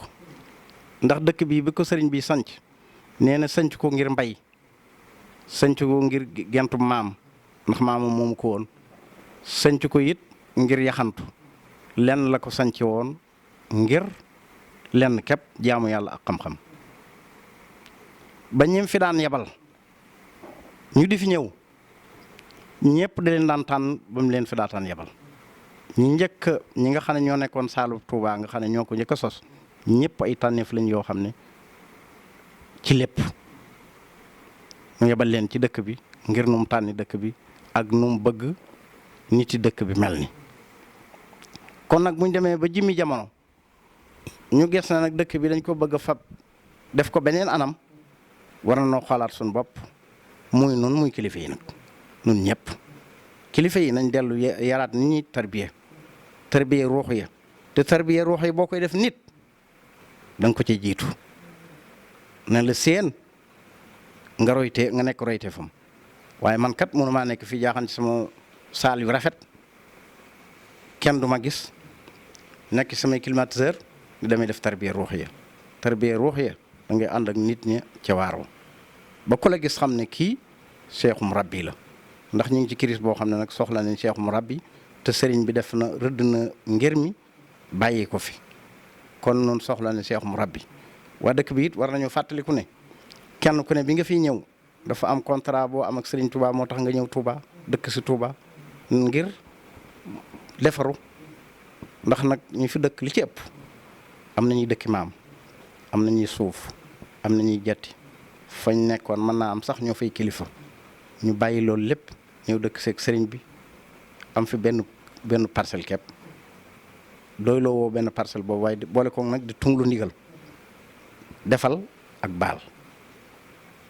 S3: ndax dëkk bi ko sëriñ bi sanc nee na sanc ko ngir mbay sanc ko ngir gentu maam ndax maama moomu ko woon sanc ko it ngir yaxantu lenn la ko sanc woon ngir lenn képp jaamu yàlla ak xam-xam ba ñim fi daan yebal ñu di fi ñëw ñëpp da leen daan tànn ba mu leen fi daataan yebal ñi nga xam ne ñoo nekkoon Saalu Tuubaa nga xam ne ñoo ko njëkk a sos ñëpp ay tànneef lañ yoo xam ne ci lépp mu yebal leen ci dëkk bi ngir nu mu tànni dëkk bi ak nu mu bëgg nit yi dëkk bi mel ni kon nag buñ demee ba jimmi jamono ñu gis na nag dëkk bi dañ ko bëgg a fab def ko beneen anam war na noo xalaat suñu bopp muy nun muy kilifa yi nag nun ñëpp kilifa yi nañ dellu yaraat ni ñuy tarbiye ruux ya te tarbiye ruux yi boo koy def nit da nga ko ci jiitu ne la seen nga roytee nga nekk roytee fam waaye man kat mënu maa nekk fii jaaxan ci sama saal yu rafet kenn du ma gis nekk samay climatiseur di damay def tarbiya ruuxiya da ngay ànd ak nit ñi ca waaroo ba ku la gis xam ne kii seexum rabbi la ndax ñu ngi ci crise boo xam ne nag soxla nañ seexum rabbi te sëriñ bi def na rëdd na ngir mi bàyyi ko fi kon noonu soxla nañ seexum rabbi waa dëkk bi it war nañu fàttaliku ne kenn ku ne bi nga fiy ñëw dafa am contrat boo am ak sëriñ Touba moo tax nga ñëw Touba dëkk si Touba ngir defaru ndax nag ñu fi dëkk li ci ëpp am nañuy dëkki maam am nañuy suuf am nañuy jatti fañ nekkoon mën naa am sax ñoo fay kilifa ñu bàyyi loolu lépp ñëw dëkk seeg sëriñ bi am fi benn parcelle kepp doy loo woo benn parcelle boobu waaye boole ko nag di tunglu ndigal defal ak baal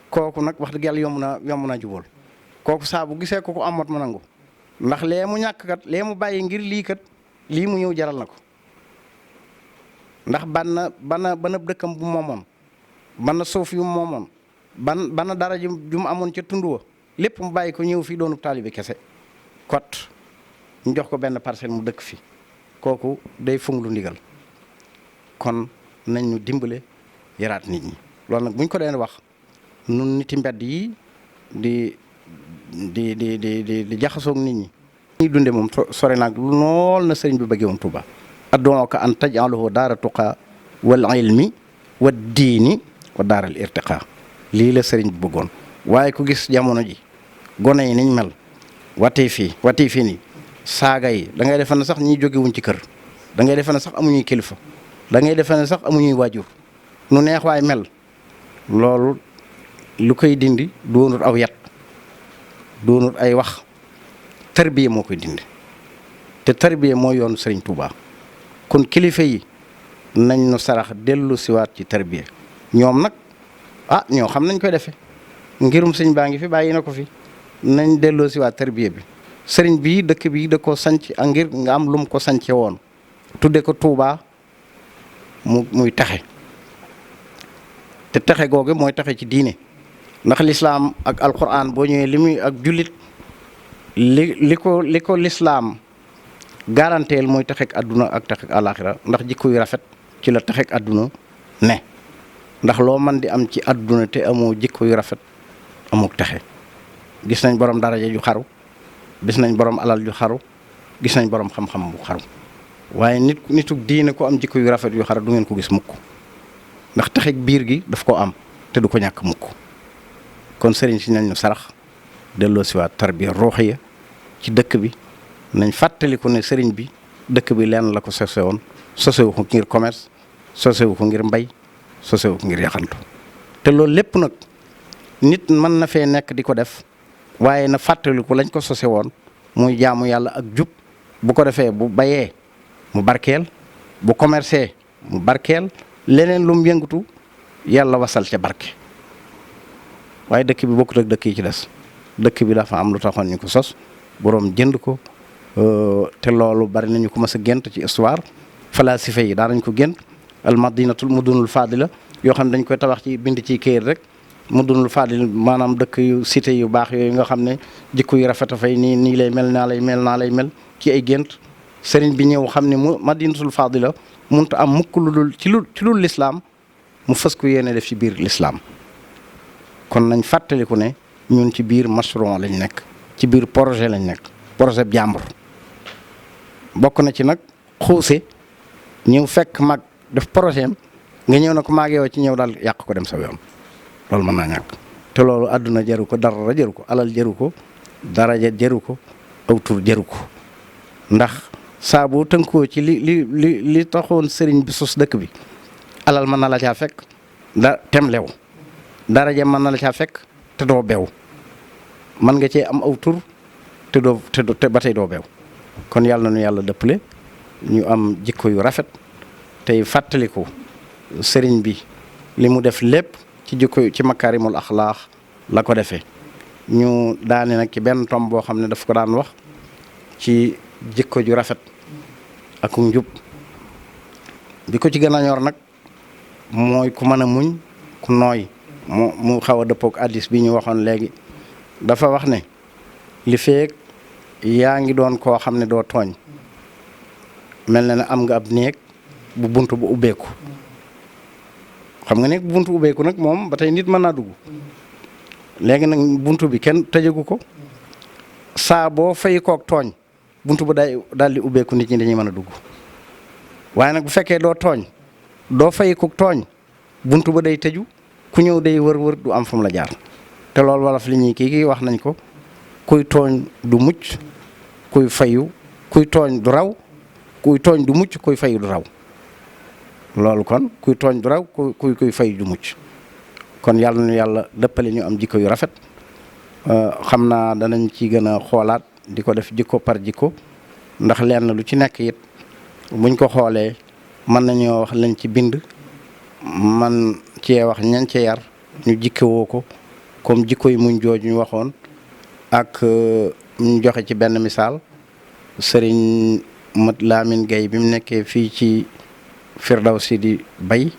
S3: kooku nag wax dëgg yàlla yomb naa jubóol kooku saa bu gisee ko amoot ma nangu ndax lee mu ñàkk kat lee mu bàyyi ngir lii kat lii mu ñëw jaral na ko ndax bana dëkkam bu moomoon bana suuf yu moomoon bana dara ju mu amoon ca tund wa lépp mu bàyyi ko ñëw fii doonub taalibe kese kot ñu jox ko benn parcelle mu dëkk fi kooku day funglu ndigal kon nañ ñu dimbale yaraat nit ñi loolu nag buñ ko deen wax nun niti mbedd yi di jaxasoog nit ñi ñuy dunde moom sore naag lool na sëriñ bi bëggee woon Touba ad'uuka an taj'alahu daara tuqaa wal ilmi wa diini wa daaral irtiqaa lii la sëriñ bi bëggoon waaye ku gis jamono ji gone yi niñ mel watee fii nii saaga yi da ngay defe ne sax ñiy jógewuñ ci kër da ngay defe ne sax amuñuy kilifa da ngay defe ne sax amuñuy waajur nu neex waay mel loolu lu koy dindi doonut aw yat doonut ay wax tarbiya moo koy dindi te tarbiya moo yoon sëriñ Touba kon kilifa yi nañ nu sarax dellu siwaat ci tarbiya ñoom nag ñoo xam nañ koy defee ngirum sëñ baa ngi fi bàyyi na ko fi nañ delloo siwaat tarbiya bi sëriñ bii dëkk bi da koo sanc ak ngir nga am lum ko sance woon tudde ko Touba muy taxe te taxe googu mooy taxe ci diine ndax lislaam ak alquran boo ñëwee li muy ak jullit li ko lislaam garanteel mooy taxek àdduna ak taxek àlaxira ndax jikko yu rafet ci la taxek àdduna ne ndax loo man di am ci àdduna te amoo jikko yu rafet amuk taxe gis nañ borom daraja ju xaru gis nañ borom alal ju xaru gis nañ borom xam-xam bu xaru waaye nitug diine ko am jikko yu rafet yu xaru du ngeen ko gis mukk ndax taxek biir gi daf ko am te du ko ñàkk mukk kon sëriñ si nañ ñu sarax delloo siwaat tarbiya ruuxiya ci dëkk bi nañ fàttaliku ne sëriñ bi dëkk bi lenn la ko sose woon sosewu ko ngir commerce sosewu ko ngir mbay sosewu ko ngir yaxantu te loolu lépp nag nit mën na fee nekk di ko def waaye na fàttaliku lañ ko sose woon muy jaamu yàlla ak jub bu ko defee bu bayee mu barkeel bu commercé mu barkeel leneen lu mu yëngatu yàlla wasal ca barke waaye dëkk bi bokkut ak dëkk yi ci des dëkk bi dafa am lu taxoon ñu ko sos boroom jënd ko te loolu bari nañu ko mas a gént ci histoire falasifa yi daa nañ ko gént al madinatul mudunul fadila yoo xam ne dañ koy tabax ci bind ci këyit rek mudunul fadil maanaam dëkk yu cité yu baax yooyu nga xam ne jikko yu rafet a fay nii lay mel naa lay mel ci ay gént sëriñ bi ñëw xam ne mu madinatul fadila mënut am mukk lu dul ci lu lislaam mu fës ko yéene def ci biir lislaam kon nañ fàttaliku ne ñun ci biir mashron lañ nekk ci biir projet lañ nekk projet bi jàmbur bokk na ci nag xuuse ñëw fekk mag def projet am nga ñëw na ko maag yow ci ñëw daal yàq ko dem sa yoon loolu mën naa ñàkk te loolu àdduna jaru ko dara jaru ko alal jaru ko daraja jaru ko aw tur jaru ko ndax saa boo tënkoo ci li taxoon sëriñ bi sos dëkk bi alal mën na la caa fekk tem lew daraja mën na la caa fekk te doo bew mën nga cee am aw tur te ba tey doo bew kon yàlla na nu yàlla dëppale ñu am jikko yu rafet tey fàttaliku sëriñ bi li mu def lépp ci jikko ci makaarimul axlaax la ko defee ñu daane nag ci benn tom boo xam ne daf ko daan wax ci jikko ju rafet ak njub bi ko ci gën a ñor nag mooy ku mën a muñ nooy mu xaw a dëppook addis bi ñu waxoon léegi dafa wax ne li feek yaa ngi doon koo xam ne doo tooñ mel na ne am nga ab néeg bu bunt bu ubbeeku xam nga néeg bu bunt ubbeeku nag moom ba tey nit mën naa dugg léegi nag bunt bi kenn tëjagu ko saa boo fay kook tooñ bunt bu daal di ubbeeku nit ñi dañuy mën a dugg waaye nag bu fekkee doo tooñ doo fay kook tooñ bunt ba day tëju ku ñëw day wër du am fu mu la jaar te loolu wolof li ñuy kii wax nañ ko kuy tooñ du mucc kuy fayu kuy tooñ du raw kuy tooñ du mucc kuy fayu du raw loolu kon kuy tooñ du raw kuy fayu du mucc kon yàlla na yàlla dëppale ñu am jikko yu rafet xam naa danañ ci gën a xoolaat di ko def jikko par jikko ndax lenn lu ci nekk it buñ ko xoolee mën nañoo wax lañ ci bind man cee wax ñañ ci yar ñu jikkewoo ko comme jikko yi muñ jooju ñu waxoon ak ñu joxe ci benn misaal sëriñ Mat Lamine Gueye bi mu nekkee fii ci Firdawsi di bay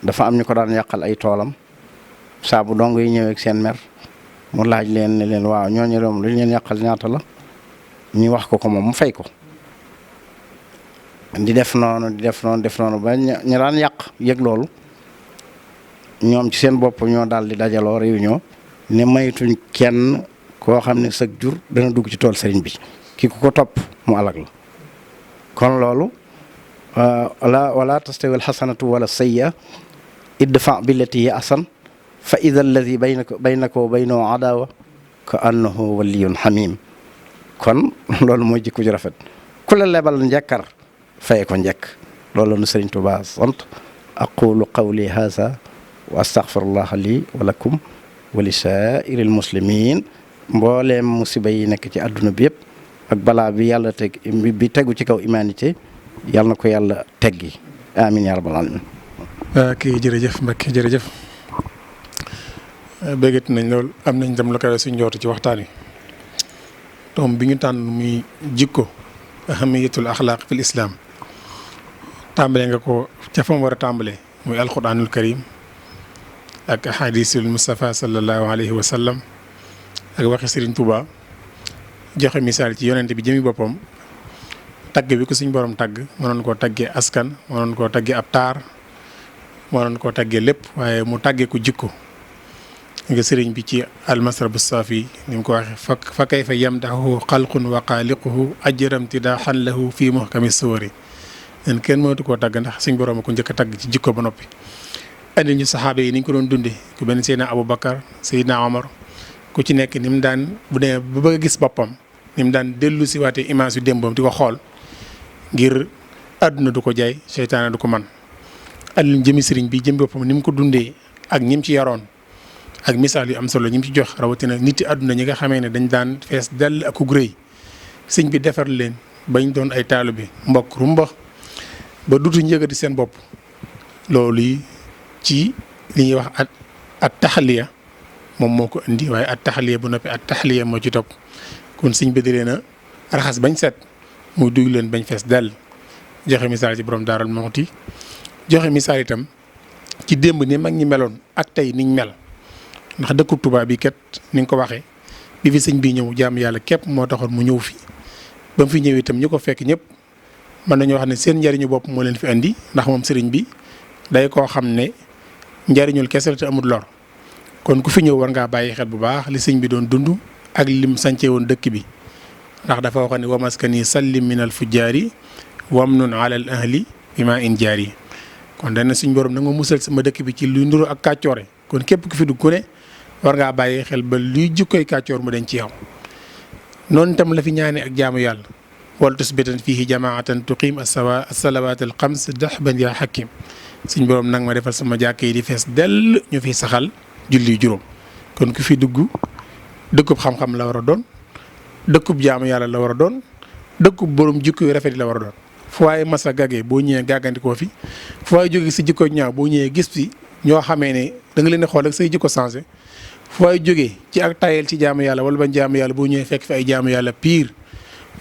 S3: dafa am ñu ko daan yàqal ay toolam saa bu dong yi ñëwee ak seen mer mu laaj leen ne leen waaw ñooñu doom lu ñu leen yàqal ñaata la ñu wax ko moom mu fay ko di def noonu ba ñu daan yàq yëg loolu ñoom ci seen bopp ñoo daal di dajaloo réunion ne maytuñ kenn koo xam ne sag jur dana dugg ci tool sëriñ bi ki ku ko topp mu alag la kon loolu wala tastawi alxasanatu wala sayya idfa billati hiya ahsan fa ida alladi baynaka wa baynahu adawa ka annahu waliyun xamim kon loolu mooy jikko ju rafet ku la lebal njëkkar faye ko njëkk loolu nu Sëriñ Tuubaa sant aqulu qawli haza wa astaghfirullah li wa lakum wa li saa'iril muslimin mbooleem musiba yi nekk ci àdduna bi yëpp ak balaa bi yàlla bi tegu ci kaw humanité yàlla na ko yàlla teggi amin ya rabbal alamin
S2: kii jërëjëf Mbacke jërëjëf béggati nañ lool am nañ dem la koy suñ njootu ci waxtaan wi tom bi ñu tànn muy jikko ahamiyatul axlaaq fil islam tàmbale nga ko ca fa mu war a tàmbalee muy alquranul karim ak ahadisul Mustafa sallallahu alayhi wa sallam ak waxi Serigne Touba joxe misaal ci yonente bi jëmi boppam tagg bi ko suñ borom tagg mënoon koo taggee askan mënoon koo taggee ab taar mënoon koo taggee lépp waaye mu taggee ko jikko nga sëriñ bi ci almasrabu saafi ni mu ko waxee fa kayfa yamdahu xalqun wa xaaliquhu ajram tidaaxan lahu fii muhkami suwari nen kenn mënatu koo tagg ndax suñ borom ko njëkk a tagg ci jikko ba noppi andi ñu saxaaba yi ni ñu ko doon dundee ku benn Seydina Aboubacar Seydina Omar ku ci nekk ni mu daan bu dee ba bëgg a gis boppam ni mu daan dellu si waatee image yu démbam di ko xool ngir àdduna du ko jaay seytaane du ko man andi jëmi sëriñ bi jëm boppam ni mu ko dundee ak ñim ci yaroon ak misaal yu am solo ñi mu ci jox rawatina nit yi àdduna ñi nga xamee ne dañ daan fees dell ak ku rëy sëñ bi defar leen bañ doon ay taalu bi mbokk rumba ba dutu njëgati seen bopp loolu yi ci li ñuy wax at taxaliya moom moo ko indi waaye at taxaliya bu noppi at taxaliya moo ci topp kon sëñ bi di leen a raxas bañ set muy dugg leen bañ fees dell joxe misaal ci borom Daarul Muxti joxe misaal itam ci démb ni mag ñi meloon ak tey niñ mel ndax dëkku Tuubaa bi kat ni nga ko waxee bi fi sëñ bi ñëw jaam yàlla képp moo taxoon mu ñëw fi ba mu fi ñëw itam ñu ko fekk ñëpp mën nañoo wax ne seen njariñu bopp moo leen fi andi ndax moom sëriñ bi day koo xam ne njariñul kese la te amul lor kon ku fi ñëw war ngaa bàyyi xel bu baax li sëñ bi doon dund ak lim sancee woon dëkk bi ndax dafa waxoon ne wamaskani sallim min al fujjaari wamnun ala al ahli bi ma in jaari kon dana suñ borom na nga musal sama dëkk bi ci luy nduru ak kàccoore kon képp ku fi dugg ku ne war ngaa bàyyi xel ba luy jikkoy kàccoor mu dañ ci yow noonu itam la fi ñaane ak jaamu yàlla wal tusbitan fihi jamaatan tuqim as-salawaat al-xams dahban yaa hakim suñ borom nag ma defal sama jàkk yi di fees dell ñu fi saxal julli juróom kon ku fi dugg dëkkub xam-xam la war a doon dëkkub jaamu yàlla la war a doon dëkkub borom jikko yu rafet yi la war a doon fu waaye masa gagee boo ñëwee gàggandikoo fi fu waaye jógee si jikko ñaaw boo ñëwee gis fi ñoo xamee ne da nga leen di xool ak say jikko changé fu waaye jógee ci ak tayel ci jaamu yàlla wala bañ jaamu yàlla boo ñëwee fekk fi ay jaamu yàlla pire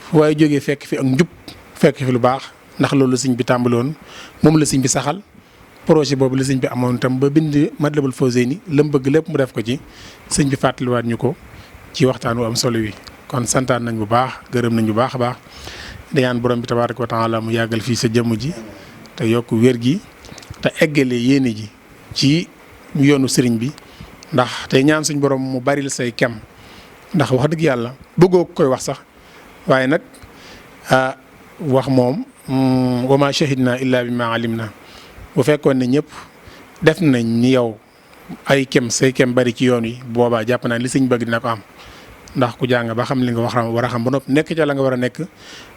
S2: fu waaye jógee fekk fi ak njub fekk fi lu baax ndax loolu la sëñ bi tàmbaloon moom la sëñ bi saxal projet boobu la sëñ bi amoon itam ba bind Matlabul Fawzayni la mu bëgg lépp mu def ko ci sëñ bi fàttaliwaat ñu ko ci waxtaan wu am solo wi. kon santaan nañ bu baax gërëm nañ bu baax a baax di ñaan borom bi tabaaraka wa taala mu yàggal fii sa jëmm ji te yokk wér gi te eggale yéene ji ci yoonu sëriñ bi ndax tey ñaan suñ borom mu bari la say kem ndax wax dëgg yàlla bëggoo koy wax sax waaye nag wax moom wa ma shahidna illa bi ma alim na bu fekkoon ne ñëpp def nañ ni yow ay kem say kem bari ci yoon wi boobaa jàpp naa li sëñ bëgg dina ko am ndax ku jàng ba xam li nga war a xam ba noppi nekk ca la nga war a nekk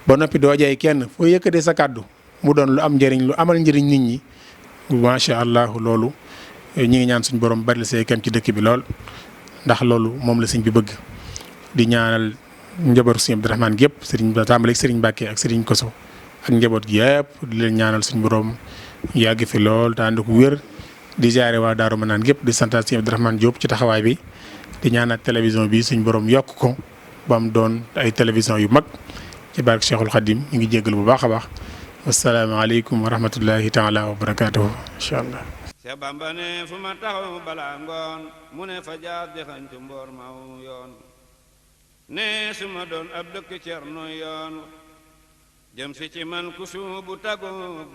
S2: ba noppi doo jaay kenn foo yëkkatee sa kàddu mu doon lu am njëriñ lu amal njëriñ nit ñi macha allah loolu ñi ngi ñaan suñ borom bari la say kem ci dëkk bi lool ndax loolu moom la sëñ bi bëgg di ñaanal njabootu sëñ Abdourahmane gépp sëriñ ba tàmbaleeg sëriñ Mbàkke ak sëriñ Koso ak njaboot gi yëpp di leen ñaanal suñ borom yàgg fi lool te ànd ko wér di jaare waa Daaru Manaan gépp di santaat sëñ Abdourahmane Diop ci taxawaay bi di ñaanal télévision bi suñ borom yokk ko ba mu doon ay télévision yu mag ci barke Cheikhul Khadim ñu ngi jéggal bu baax a baax wasalaamaaleykum wa rahmatullahi taala wa barakaatuhu incha allah.
S1: Seex Bamba ne fu ma taxaw balaa ngoon mu ne fa jaar jaxantu mboor maw yoon ne su ma doon ab dëkk cerno yoon jëm si ci man ku suubu tagoo